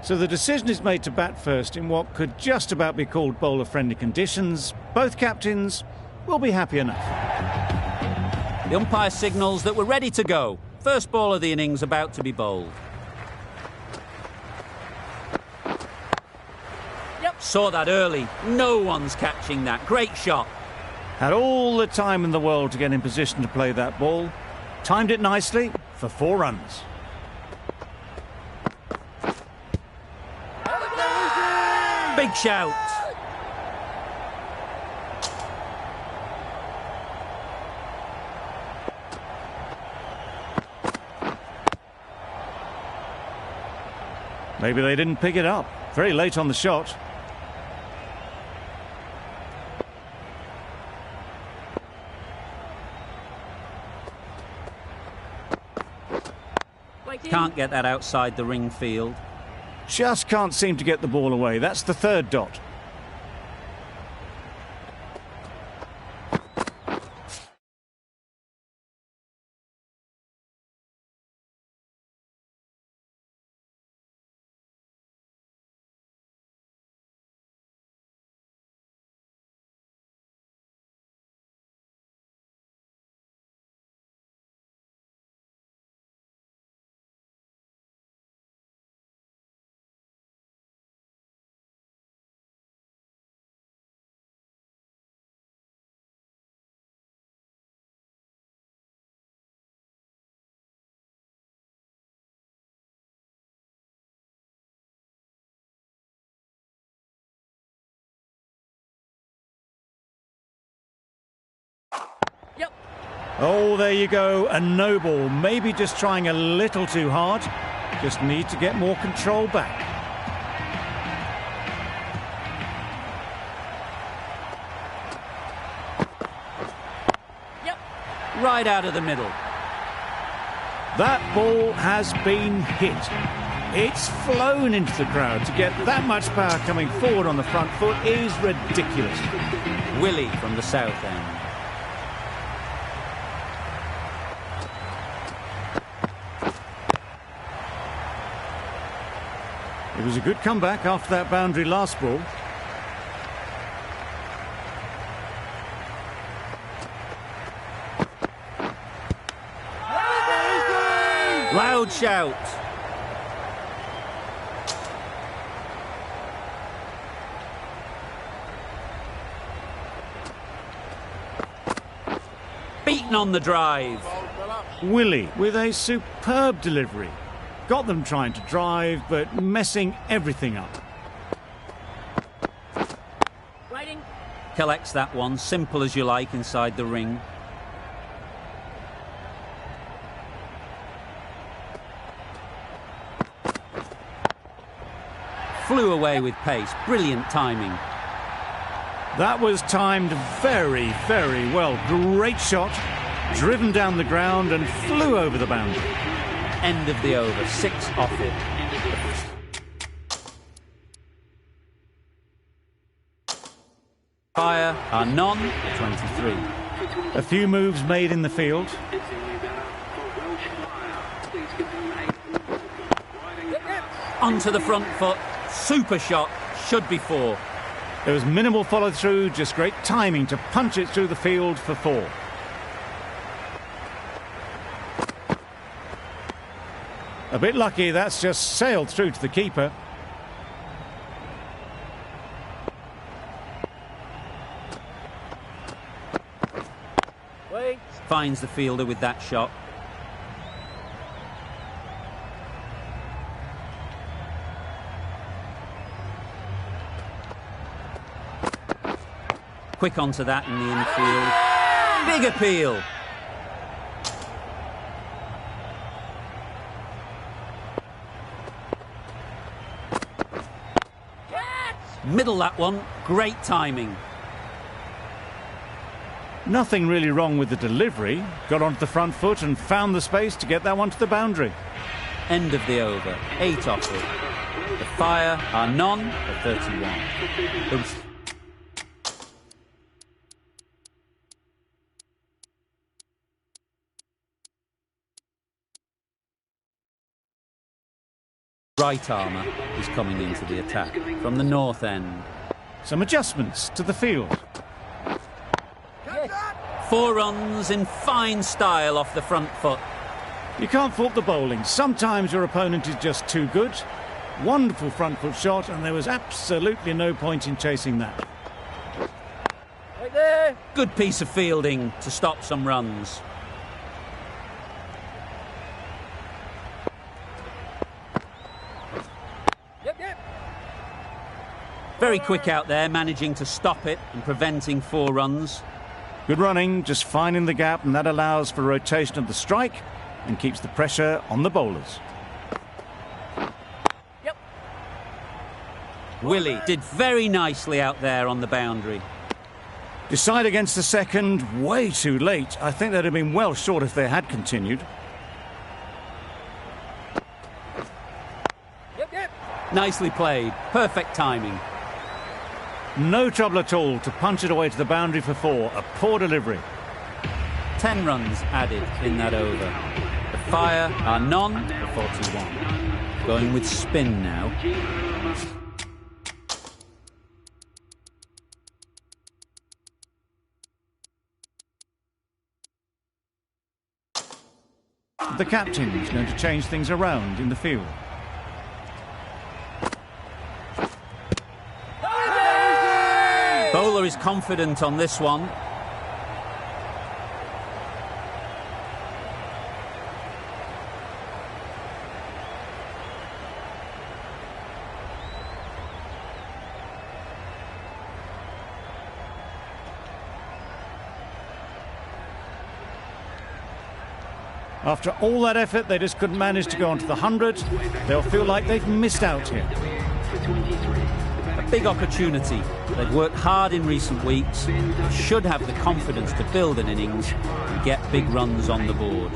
So the decision is made to bat first in what could just about be called bowler-friendly conditions. Both captains will be happy enough. The umpire signals that we're ready to go. First ball of the innings about to be bowled. Yep. Saw that early. No one's catching that. Great shot. Had all the time in the world to get in position to play that ball. Timed it nicely for 4 runs. Big shout. Maybe they didn't pick it up. Very late on the shot. Can't get that outside the ring field. Just can't seem to get the ball away. That's the 3rd dot. Yep. Oh, there you go, a no ball. Maybe just trying a little too hard. Just need to get more control back. Yep. Right out of the middle. That ball has been hit. It's flown into the crowd. To get that much power coming forward on the front foot is ridiculous. Willie from the south end. It was a good comeback after that boundary last ball. Loud shout. Beaten on the drive. Willie with a superb delivery. Got them trying to drive, but messing everything up. Waiting. Collects that one, simple as you like, inside the ring. Flew away with pace. Brilliant timing. That was timed very, very well. Great shot. Driven down the ground and flew over the boundary. End of the over. 6 off it. Fire are none. 23. A few moves made in the field. Onto the front foot. Super shot. Should be 4. There was minimal follow through. Just great timing to punch it through the field for 4. A bit lucky, that's just sailed through to the keeper. Wait. Finds the fielder with that shot. Quick onto that in the infield. Big appeal. Middle that one. Great timing. Nothing really wrong with the delivery. Got onto the front foot and found the space to get that one to the boundary. End of the over. 8 off it. The Fire are none for 31. Right armour is coming into the attack from the north end. Some adjustments to the field. 4 runs in fine style off the front foot. You can't fault the bowling. Sometimes your opponent is just too good. Wonderful front foot shot, and there was absolutely no point in chasing that. Right there. Good piece of fielding to stop some runs. Very quick out there, managing to stop it and preventing 4 runs. Good running, just finding the gap, and that allows for rotation of the strike and keeps the pressure on the bowlers. Willie did very nicely out there on the boundary. Decide against the second, way too late. I think they'd have been well short if they had continued. Nicely played, perfect timing. No trouble at all to punch it away to the boundary for 4. A poor delivery. 10 runs added in that over. The Fire are none for 41. Going with spin now. The captain's going to change things around in the field. Bowler is confident on this one. After all that effort, they just couldn't manage to go onto the 100. They'll feel like they've missed out here. A big opportunity. They've worked hard in recent weeks. They should have the confidence to build an innings and get big runs on the board.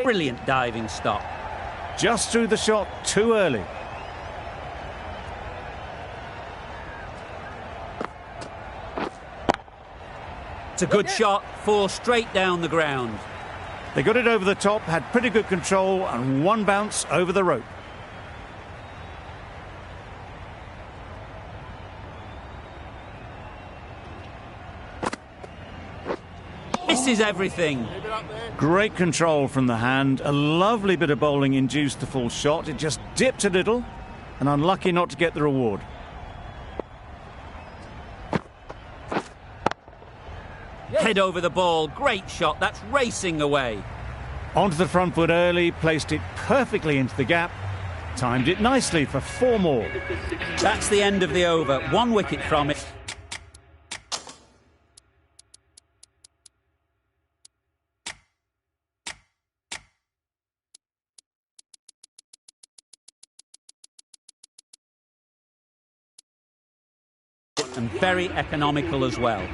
Brilliant diving stop. Just threw the shot too early. It's a good shot, 4 straight down the ground. They got it over the top, had pretty good control, and 1 bounce over the rope. Misses everything. Great control from the hand. A lovely bit of bowling induced the full shot. It just dipped a little, and unlucky not to get the reward. Head over the ball, great shot, that's racing away. Onto the front foot early, placed it perfectly into the gap, timed it nicely for 4 more. That's the end of the over, 1 wicket from it. And very economical as well.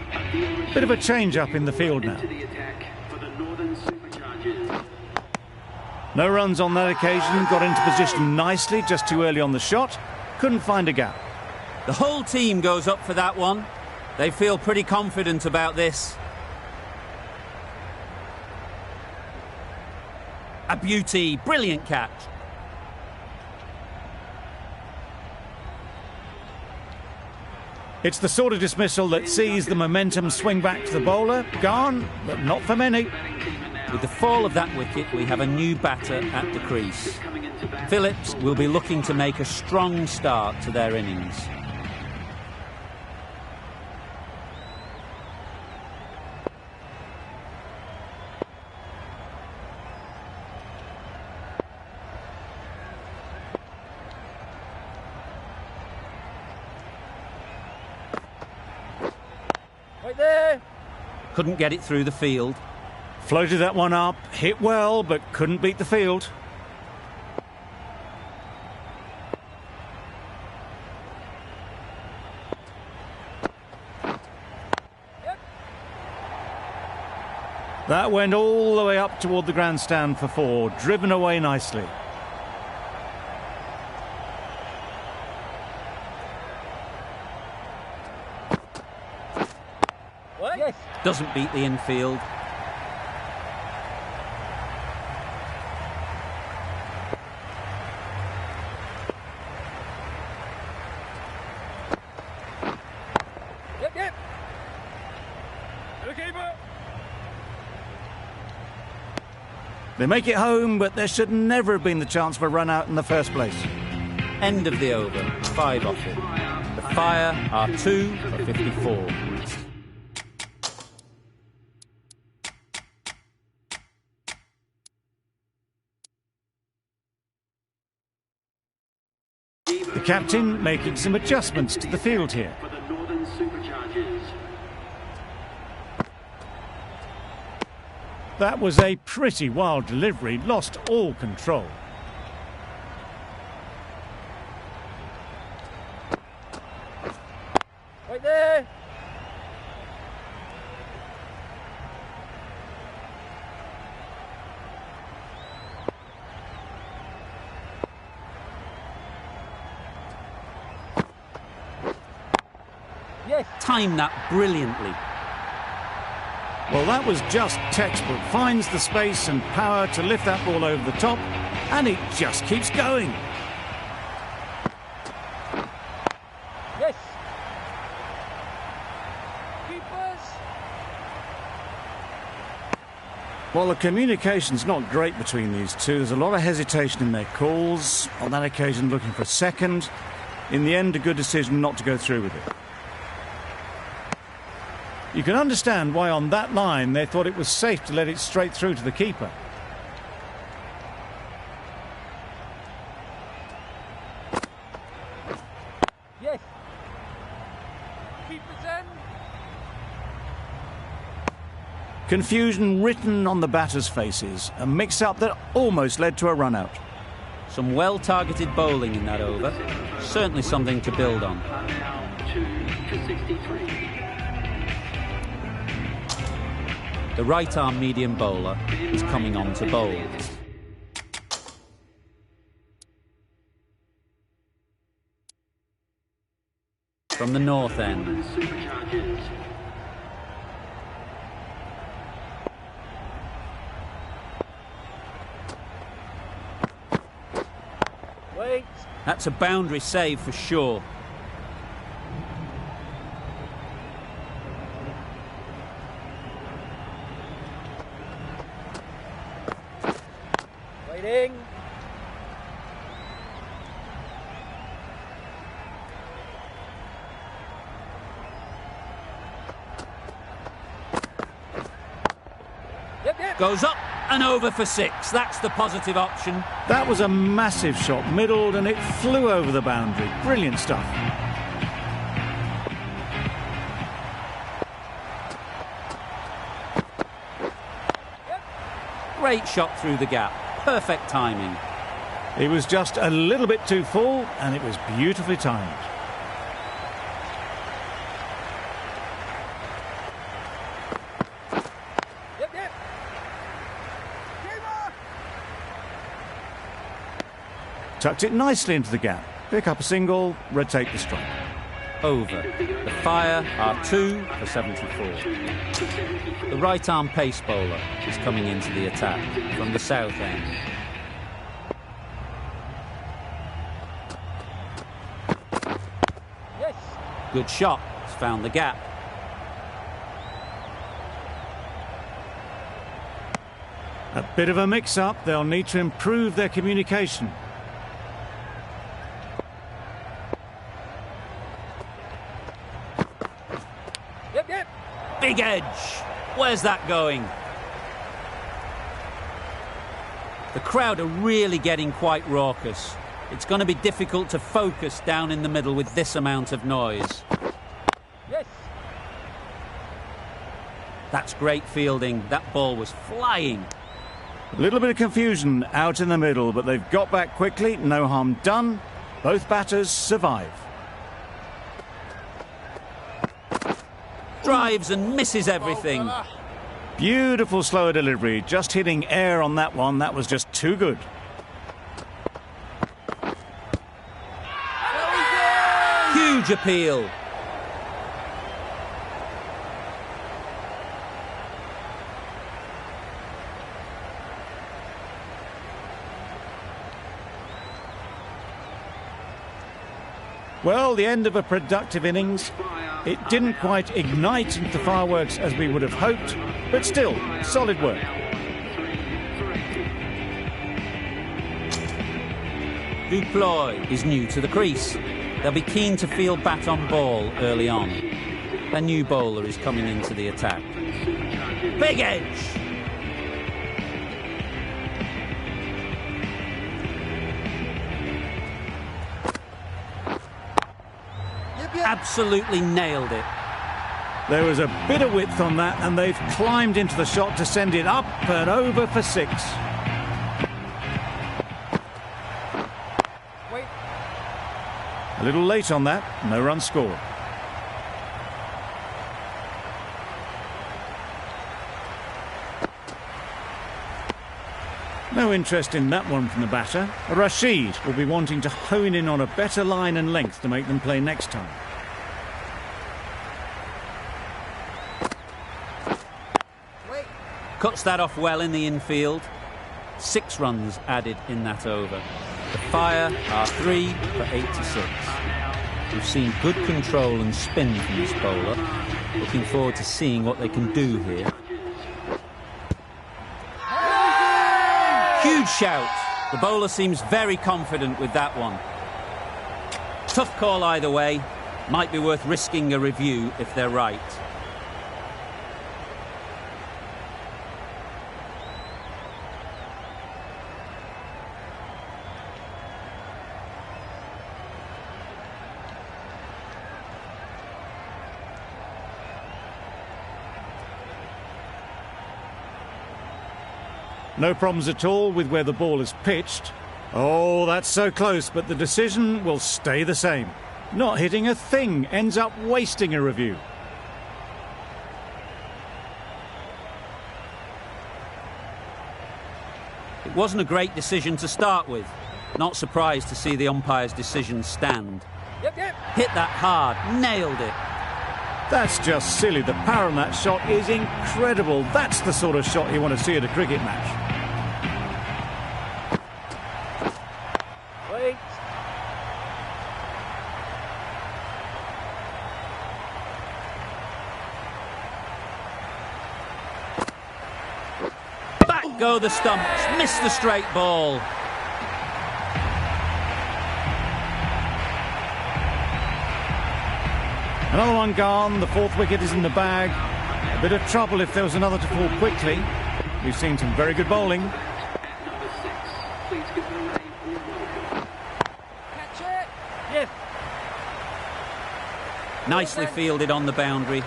Bit of a change up in the field now. No runs on that occasion, got into position nicely, just too early on the shot, couldn't find a gap. The whole team goes up for that one. They feel pretty confident about this. A beauty, brilliant catch. It's the sort of dismissal that sees the momentum swing back to the bowler. Gone, but not for many. With the fall of that wicket, we have a new batter at the crease. Phillips will be looking to make a strong start to their innings. Right there. Couldn't get it through the field. Floated that one up, hit well, but couldn't beat the field. That went all the way up toward the grandstand for 4, driven away nicely. Doesn't beat the infield. Yep. Okay, but They make it home, but there should never have been the chance for a run out in the first place. End of the over, 5 off it. The Fire are 2 for 54. The captain making some adjustments to the field here. That was a pretty wild delivery, lost all control. right there. Yes. Timed that brilliantly. Well, that was just textbook. Finds the space and power to lift that ball over the top, and it just keeps going. Yes. Keepers. Well, the communication's not great between these two. There's a lot of hesitation in their calls. On that occasion, looking for a second. In the end, a good decision not to go through with it. You can understand why on that line they thought it was safe to let it straight through to the keeper. Yes. Keepers in. Confusion written on the batters' faces. A mix-up that almost led to a run-out. Some well-targeted bowling in that over. Certainly something to build on. The right-arm medium bowler is coming on to bowl. From the north end. Wait. That's a boundary save for sure. Waiting. Yep. Goes up and over for 6. That's the positive option. That was a massive shot, middled, and it flew over the boundary. Brilliant stuff. Great shot through the gap. Perfect timing. It was just a little bit too full, and it was beautifully timed. Yep. Tucked it nicely into the gap. Pick up a single, rotate the strike. Over. The Fire are 2 for 74. The right-arm pace bowler is coming into the attack from the south end. Yes. Good shot. It's found the gap. A bit of a mix-up. They'll need to improve their communication. Yep. Big edge. Where's that going? The crowd are really getting quite raucous. It's going to be difficult to focus down in the middle with this amount of noise. Yes. That's great fielding. That ball was flying. A little bit of confusion out in the middle, but they've got back quickly. No harm done. Both batters survive. Drives and misses everything. Beautiful slower delivery. Just hitting air on that one. That was just too good. Huge appeal. Well, the end of a productive innings. It didn't quite ignite into the fireworks as we would have hoped, but still, solid work. Duploy is new to the crease. They'll be keen to field bat on ball early on. Their new bowler is coming into the attack. Big edge! Absolutely nailed it. There was a bit of width on that, and they've climbed into the shot to send it up and over for 6. Wait. A little late on that, no run scored. No interest in that one from the batter. Rashid will be wanting to hone in on a better line and length to make them play next time. Cuts that off well in the infield. 6 runs added in that over. The Fire are 3 for 86. We've seen good control and spin from this bowler. Looking forward to seeing what they can do here. Huge shout. The bowler seems very confident with that one. Tough call either way. Might be worth risking a review if they're right. No problems at all with where the ball is pitched. Oh, that's so close, but the decision will stay the same. Not hitting a thing ends up wasting a review. It wasn't a great decision to start with. Not surprised to see the umpire's decision stand. Yep, yep. Hit that hard, nailed it. That's just silly. The power on that shot is incredible. That's the sort of shot you want to see at a cricket match. Wait. Back go the stumps, missed the straight ball. Another one gone. The 4th wicket is in the bag. A bit of trouble if there was another to fall quickly. We've seen some very good bowling. Catch it. Yep. Nicely fielded on the boundary.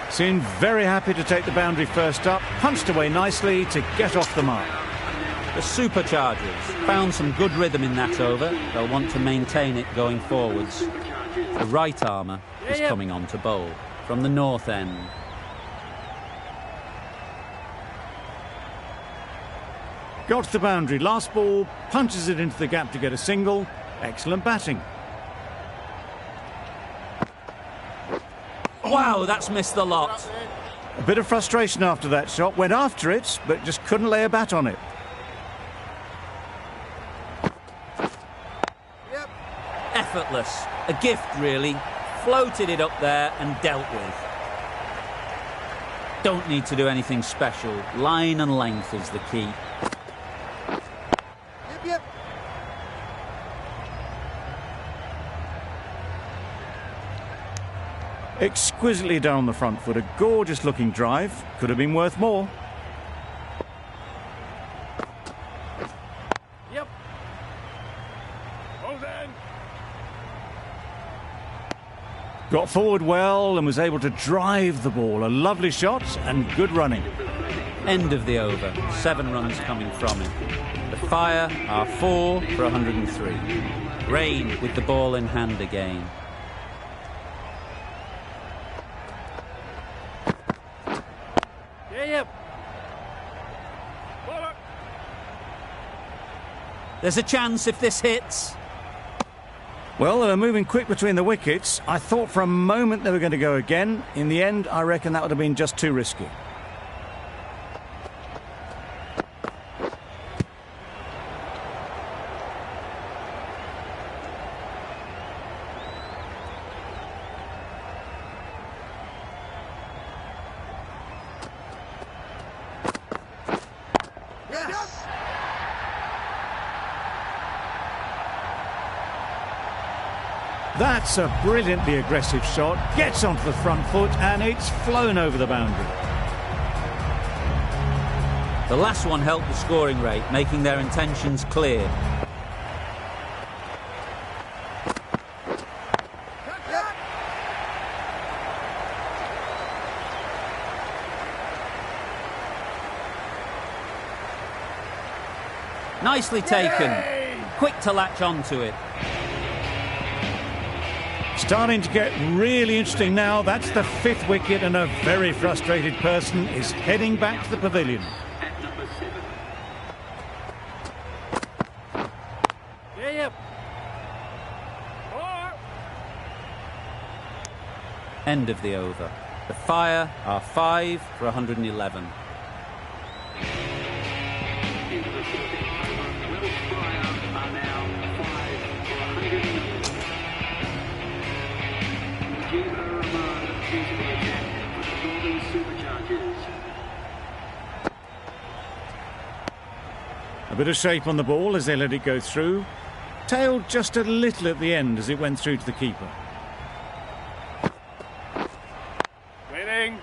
Seemed very happy to take the boundary first up. Punched away nicely to get off the mark. The Superchargers found some good rhythm in that over. They'll want to maintain it going forwards. The right armour is coming on to bowl from the north end. Got to the boundary. Last ball, punches it into the gap to get a single. Excellent batting. Wow, that's missed the lot. A bit of frustration after that shot. Went after it, but just couldn't lay a bat on it. Yep. Effortless. A gift, really. Floated it up there and dealt with. Don't need to do anything special. Line and length is the key. Yep, yep. Exquisitely down on the front foot. A gorgeous looking drive. Could have been worth more. Yep. Oh, then. Got forward well and was able to drive the ball. A lovely shot and good running. End of the over. 7 runs coming from it. The Fire are 4 for 103. Rain with the ball in hand again. Yeah, yep. Ball. There's a chance if this hits. Well, they were moving quick between the wickets. I thought for a moment they were going to go again. In the end, I reckon that would have been just too risky. That's a brilliantly aggressive shot. Gets onto the front foot and it's flown over the boundary. The last one helped the scoring rate, making their intentions clear. Nicely taken. Quick to latch onto it. Starting to get really interesting now. That's the 5th wicket and a very frustrated person is heading back to the pavilion. End of the over. The Fire are 5 for 111. A bit of shape on the ball as they let it go through. Tailed just a little at the end as it went through to the keeper. Waiting.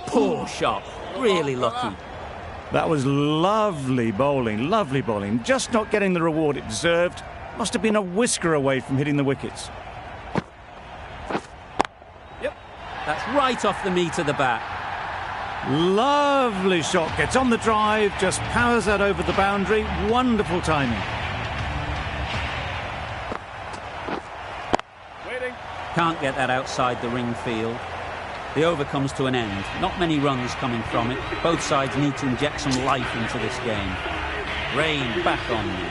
Poor shot. Really lucky. That was lovely bowling, lovely bowling. Just not getting the reward it deserved. Must have been a whisker away from hitting the wickets. That's right off the meat of the bat. Lovely shot. Gets on the drive, just powers that over the boundary. Wonderful timing. Waiting. Can't get that outside the ring field. The over comes to an end. Not many runs coming from it. Both sides need to inject some life into this game. Rain back on you.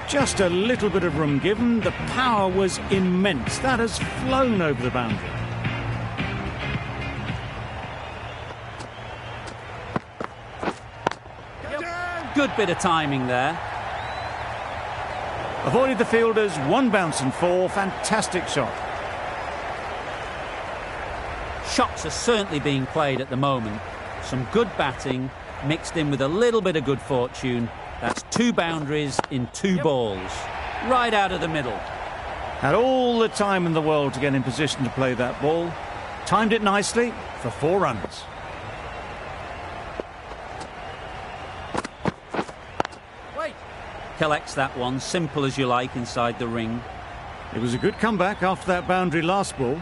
Just a little bit of room given. The power was immense. That has flown over the boundary. Good bit of timing there. Avoided the fielders, 1 bounce and 4. Fantastic shot. Shots are certainly being played at the moment. Some good batting mixed in with a little bit of good fortune. That's 2 boundaries in 2 balls. Right out of the middle. Had all the time in the world to get in position to play that ball. Timed it nicely for 4 runs. Wait. Collects that one, simple as you like, inside the ring. It was a good comeback after that boundary last ball.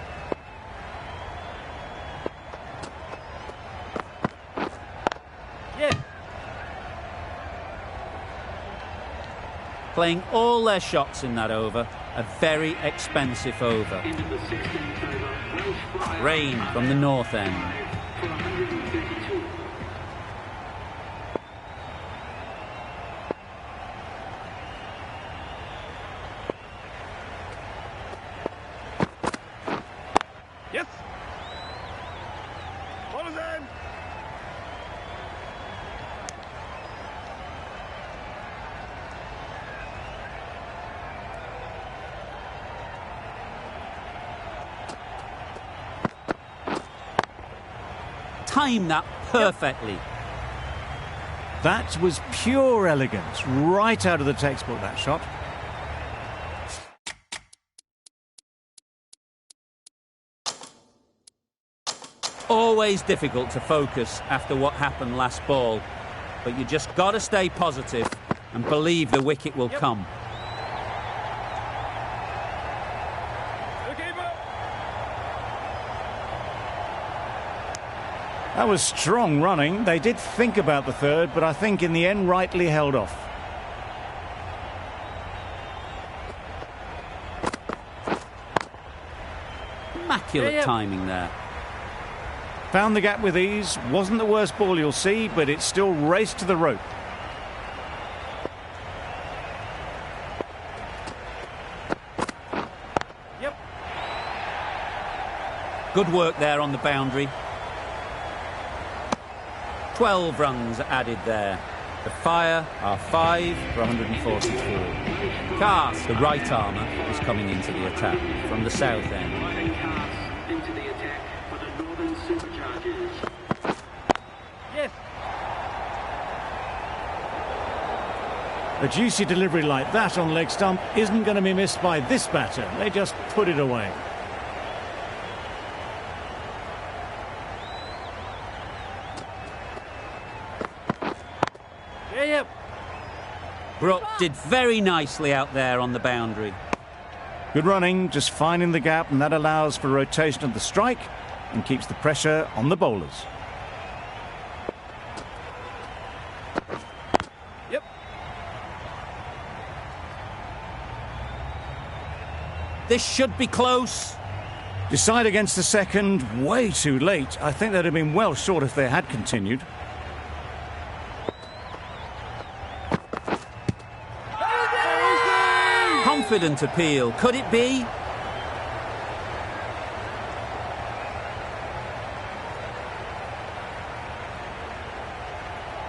Playing all their shots in that over. A very expensive over. Rain from the north end. Yes. Ball is in. Time that perfectly. That was pure elegance, right out of the textbook, that shot. Always difficult to focus after what happened last ball, but you just got to stay positive and believe the wicket will come. That was strong running. They did think about the third, but I think in the end rightly held off. Immaculate timing there. Found the gap with ease. Wasn't the worst ball you'll see, but it still raced to the rope. Good work there on the boundary. 12 runs added there. The Fire are 5 for 144. Cast, the right armour, is coming into the attack from the south end. Into the attack for the Northern Superchargers. Yes. A juicy delivery like that on leg stump isn't going to be missed by this batter. They just put it away. Yeah. Brook did very nicely out there on the boundary. Good running, just finding the gap, and that allows for rotation of the strike and keeps the pressure on the bowlers. Yep. This should be close. Decide against the second, way too late. I think they'd have been well short if they had continued. Confident appeal. Could it be?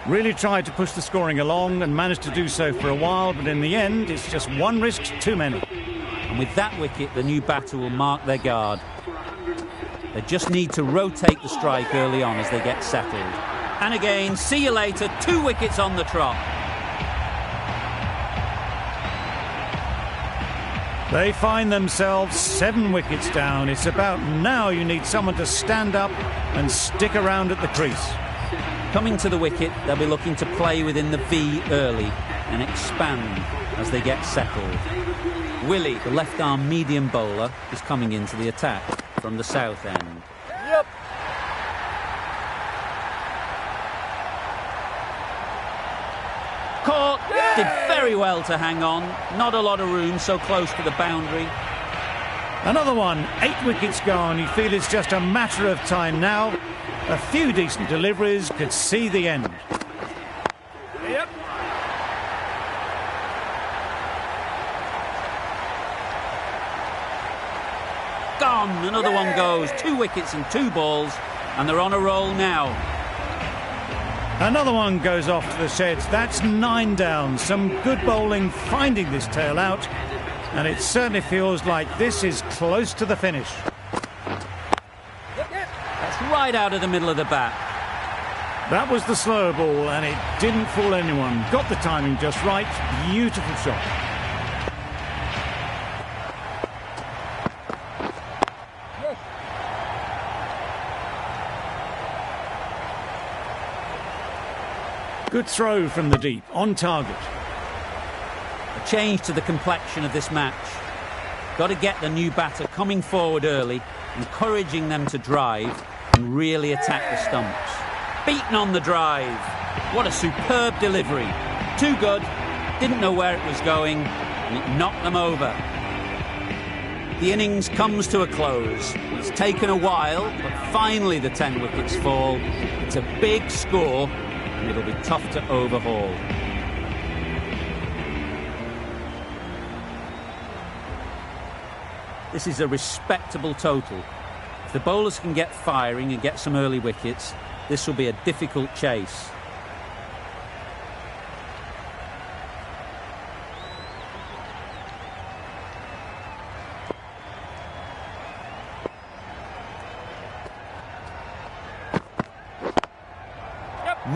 Really tried to push the scoring along and managed to do so for a while, but in the end, it's just one risk too many. And with that wicket, the new batter will mark their guard. They just need to rotate the strike early on as they get settled. And again, see you later, 2 wickets on the trot. They find themselves 7 wickets down. It's about now you need someone to stand up and stick around at the crease. Coming to the wicket, they'll be looking to play within the V early and expand as they get settled. Willie, the left-arm medium bowler, is coming into the attack from the south end. Yep. Caught, did very well to hang on. Not a lot of room, so close to the boundary. Another one, 8 wickets gone. You feel it's just a matter of time now. A few decent deliveries could see the end. Yep. Gone, another one goes. 2 wickets and 2 balls, and they're on a roll now. Another one goes off to the sheds. That's 9 down. Some good bowling finding this tail out, and it certainly feels like this is close to the finish. That's right out of the middle of the bat. That was the slower ball, and it didn't fool anyone. Got the timing just right. Beautiful shot. Good throw from the deep, on target. A change to the complexion of this match. Got to get the new batter coming forward early, encouraging them to drive and really attack the stumps. Beaten on the drive. What a superb delivery. Too good, didn't know where it was going, and it knocked them over. The innings comes to a close. It's taken a while, but finally the 10 wickets fall. It's a big score, and it'll be tough to overhaul. This is a respectable total. If the bowlers can get firing and get some early wickets, this will be a difficult chase.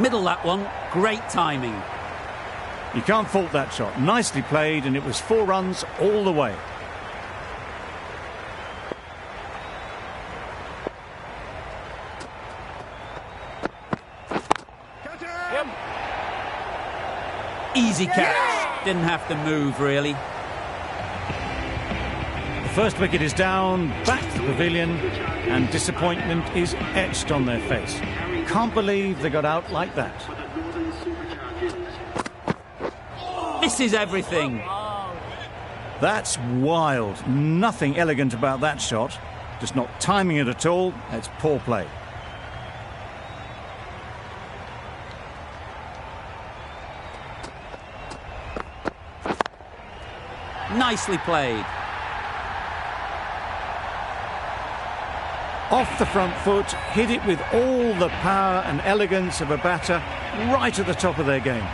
Middle that one, great timing. You can't fault that shot. Nicely played, and it was 4 runs all the way. Yep. Easy catch, didn't have to move really. The first wicket is down, back to the pavilion, and disappointment is etched on their face. Can't believe they got out like that. Misses everything. That's wild. Nothing elegant about that shot. Just not timing it at all. It's poor play. Nicely played. Off the front foot, hit it with all the power and elegance of a batter, right at the top of their game.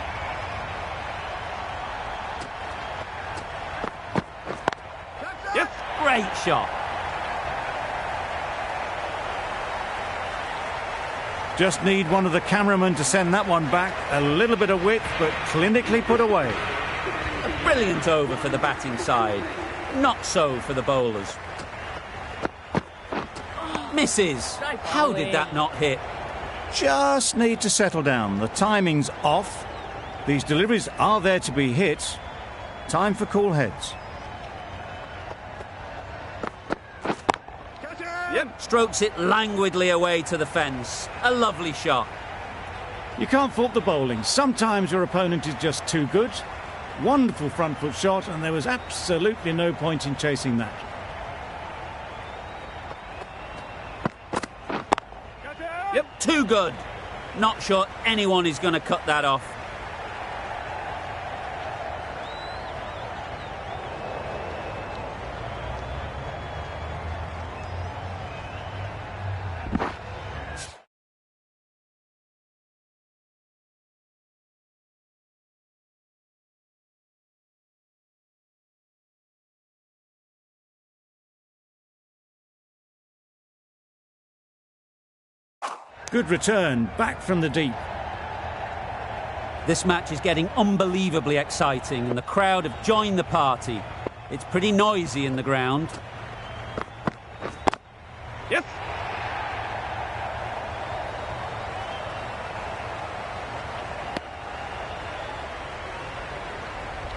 Yep. Great shot. Just need one of the cameramen to send that one back. A little bit of width, but clinically put away. A brilliant over for the batting side. Not so for the bowlers. Misses. How did that not hit? Just need to settle down. The timing's off. These deliveries are there to be hit. Time for cool heads. Yep. Strokes it languidly away to the fence. A lovely shot. You can't fault the bowling. Sometimes your opponent is just too good. Wonderful front foot shot, and there was absolutely no point in chasing that. Yep, too good. Not sure anyone is going to cut that off. Good return, back from the deep. This match is getting unbelievably exciting and the crowd have joined the party. It's pretty noisy in the ground. Yes.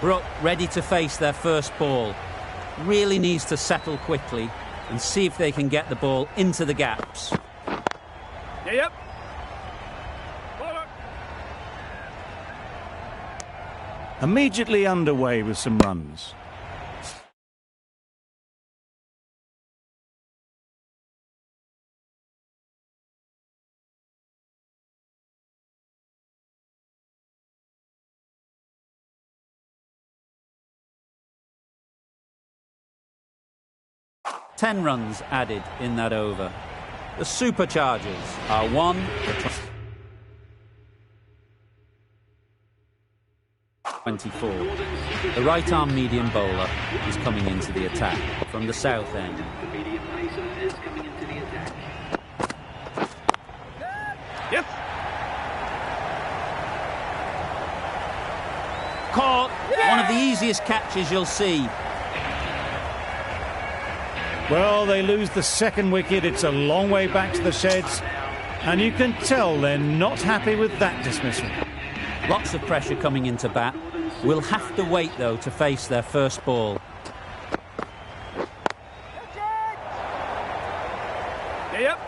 Brook ready to face their first ball. Really needs to settle quickly and see if they can get the ball into the gaps. Yep. Immediately underway with some runs. Ten runs added in that over. The Superchargers are 1 for 24. The right-arm medium bowler is coming into the attack from the south end. The medium pacer is coming into the attack. Yes. Caught! One of the easiest catches you'll see. Well, they lose the second wicket. It's a long way back to the sheds. And you can tell they're not happy with that dismissal. Lots of pressure coming into bat. Will have to wait, though, to face their first ball. Yep.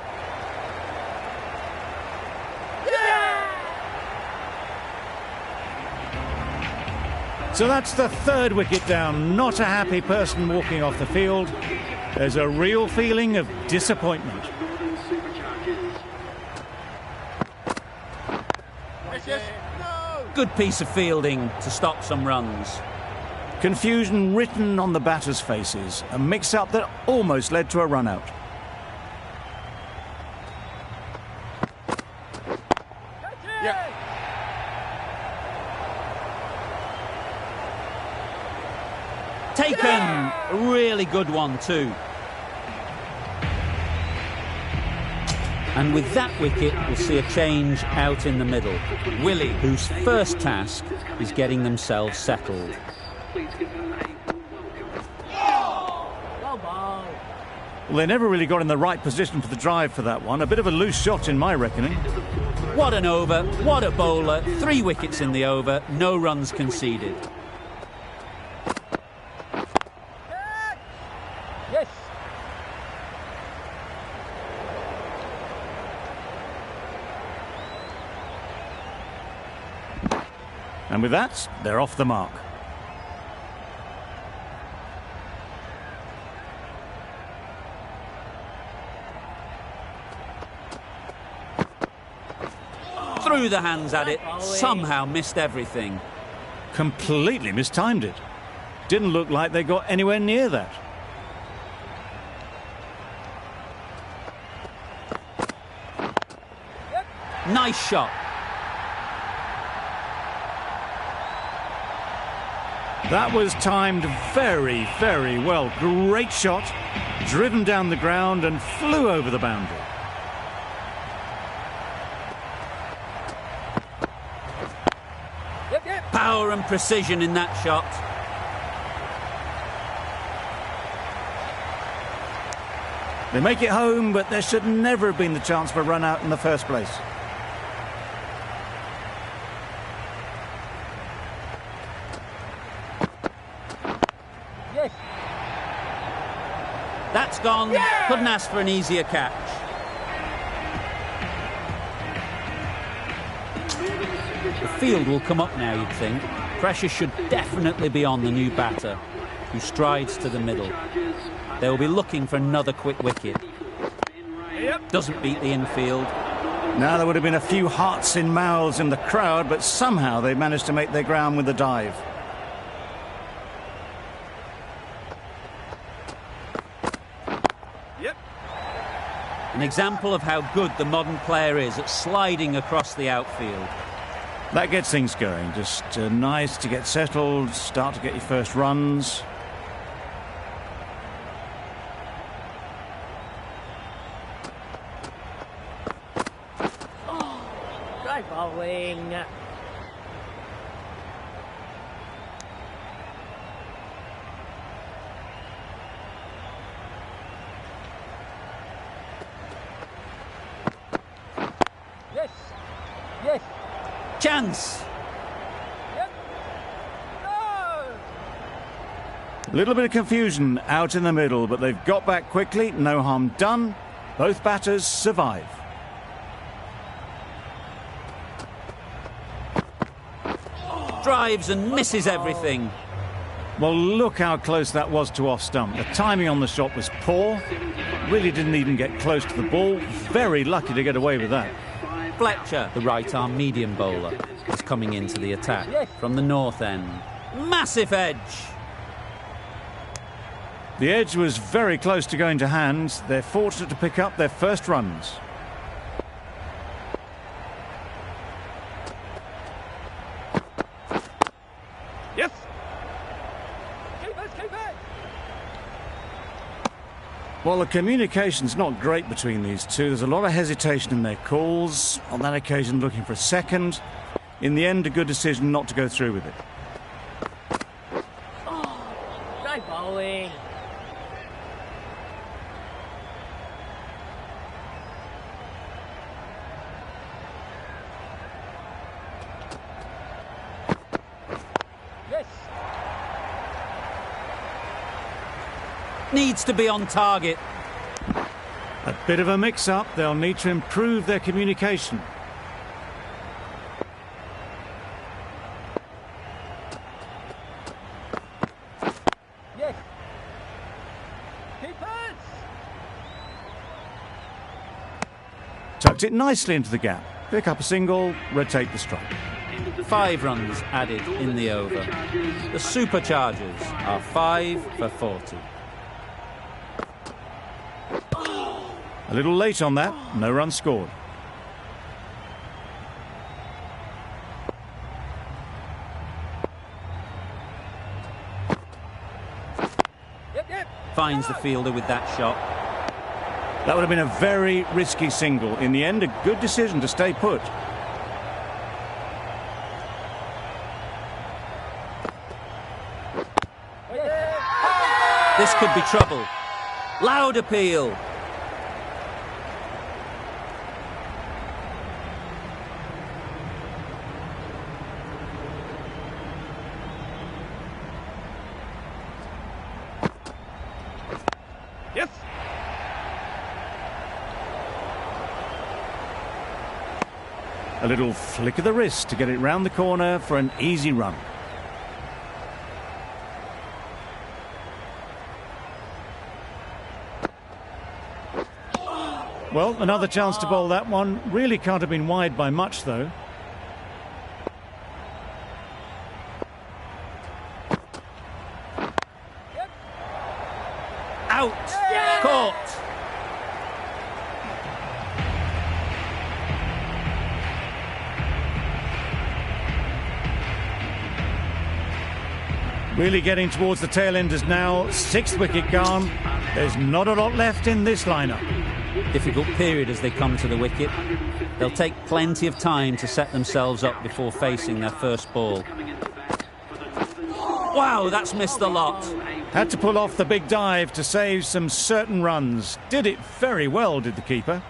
So that's the third wicket down. Not a happy person walking off the field. There's a real feeling of disappointment. Northern Superchargers. Good piece of fielding to stop some runs. Confusion written on the batters' faces. A mix-up that almost led to a run-out. Taken! A really good one, too. And with that wicket, we'll see a change out in the middle. Willie, whose first task is getting themselves settled. Please give them a welcome. Well, they never really got in the right position for the drive for that one. A bit of a loose shot in my reckoning. What an over, what a bowler. 3 wickets in the over, no runs conceded. Yes. And with that, they're off the mark. Threw the hands at it, somehow missed everything. Completely mistimed it. Didn't look like they got anywhere near that. Nice shot. That was timed very, very well. Great shot, driven down the ground and flew over the boundary. Yep, yep. Power and precision in that shot. They make it home, but there should never have been the chance for a run out in the first place. Yes. That's gone. Yeah! Couldn't ask for an easier catch. The field will come up now, you'd think. Pressure should definitely be on the new batter, who strides to the middle. They will be looking for another quick wicket. Yep. Doesn't beat the infield. Now there would have been a few hearts in mouths in the crowd, but somehow they managed to make their ground with a dive. Yep. An example of how good the modern player is at sliding across the outfield. That gets things going. Just nice to get settled, start to get your first runs. Great bowling. Yes. Yes. Chance! Yep. No. A little bit of confusion out in the middle, but they've got back quickly. No harm done. Both batters survive. Drives and misses everything. Well, look how close that was to off stump. The timing on the shot was poor. Really didn't even get close to the ball. Very lucky to get away with that. Fletcher, the right-arm medium bowler, is coming into the attack from the north end. Massive edge! The edge was very close to going to hand. They're fortunate to pick up their first runs. Yes. Keep it. Well, the communication's not great between these two. There's a lot of hesitation in their calls. On that occasion, looking for a second. In the end, a good decision not to go through with it. Great bowling. Yes. Needs to be on target. A bit of a mix-up. They'll need to improve their communication. Yes. Keep it. Tucked it nicely into the gap. Pick up a single, rotate the strike. 5 runs added in the over. The Superchargers are 5 for 40. A little late on that. No run scored. Yep. Finds the fielder with that shot. That would have been a very risky single. In the end, a good decision to stay put. This could be trouble. Loud appeal. Yes. A little flick of the wrist to get it round the corner for an easy run. Well, another chance to bowl that one. Really can't have been wide by much, though. Out. Caught. Really getting towards the tail enders now. 6th wicket gone. There's not a lot left in this lineup. Difficult period as they come to the wicket. They'll take plenty of time to set themselves up before facing their first ball. Wow, that's missed the lot. Had to pull off the big dive to save some certain runs. Did it very well, did the keeper.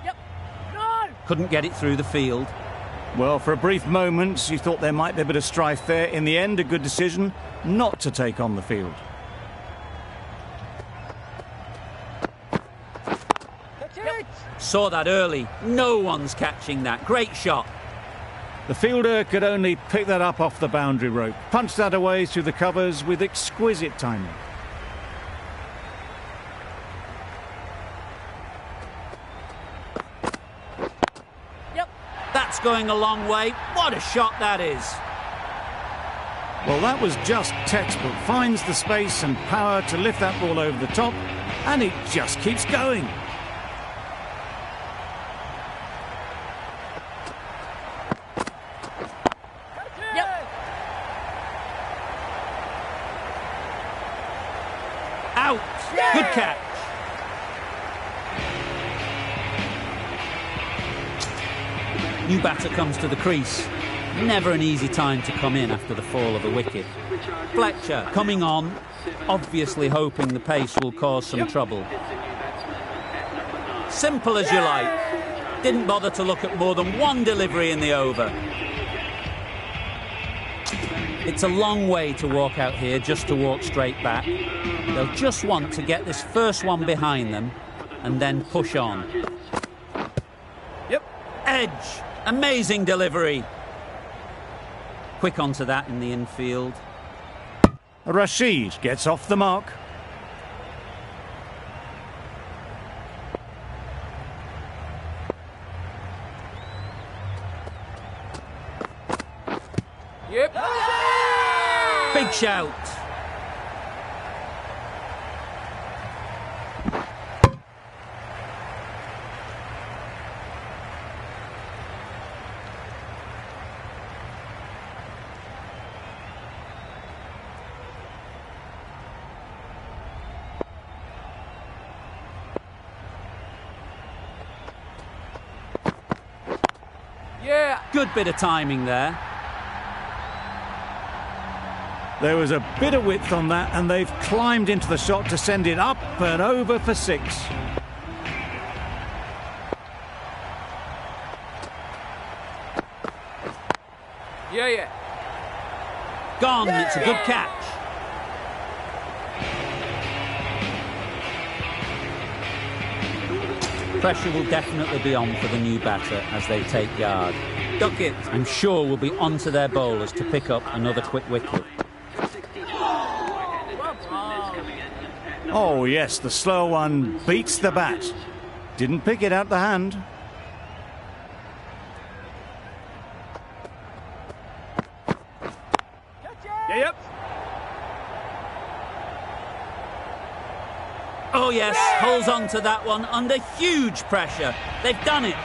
Yep. No! Couldn't get it through the field. Well, for a brief moment, you thought there might be a bit of strife there. In the end, a good decision not to take on the field. That's it! Saw that early. No one's catching that. Great shot. The fielder could only pick that up off the boundary rope. Punched that away through the covers with exquisite timing. Yep. That's going a long way. What a shot that is. Well, that was just textbook. Finds the space and power to lift that ball over the top, and it just keeps going. Yep. Out. Yeah. Good catch. New batter comes to the crease. Never an easy time to come in after the fall of a wicket. Fletcher coming on, obviously hoping the pace will cause some trouble. Simple as you like. Didn't bother to look at more than one delivery in the over. It's a long way to walk out here just to walk straight back. They'll just want to get this first one behind them and then push on. Yep. Edge. Amazing delivery. Quick onto that in the infield. Rashid gets off the mark. Yep. Big shout. Yeah. Good bit of timing there. There was a bit of width on that, and they've climbed into the shot to send it up and over for 6. Yeah. Gone. It's a good catch. Pressure will definitely be on for the new batter as they take yard. Duckett, I'm sure, will be onto their bowlers to pick up another quick wicket. Oh, yes, the slow one beats the bat. Didn't pick it out the hand. Yep. Oh yes, holds on to that one under huge pressure. They've done it.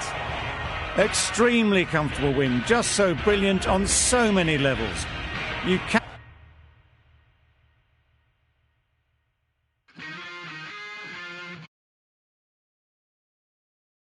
Extremely comfortable win, just so brilliant on so many levels. You can't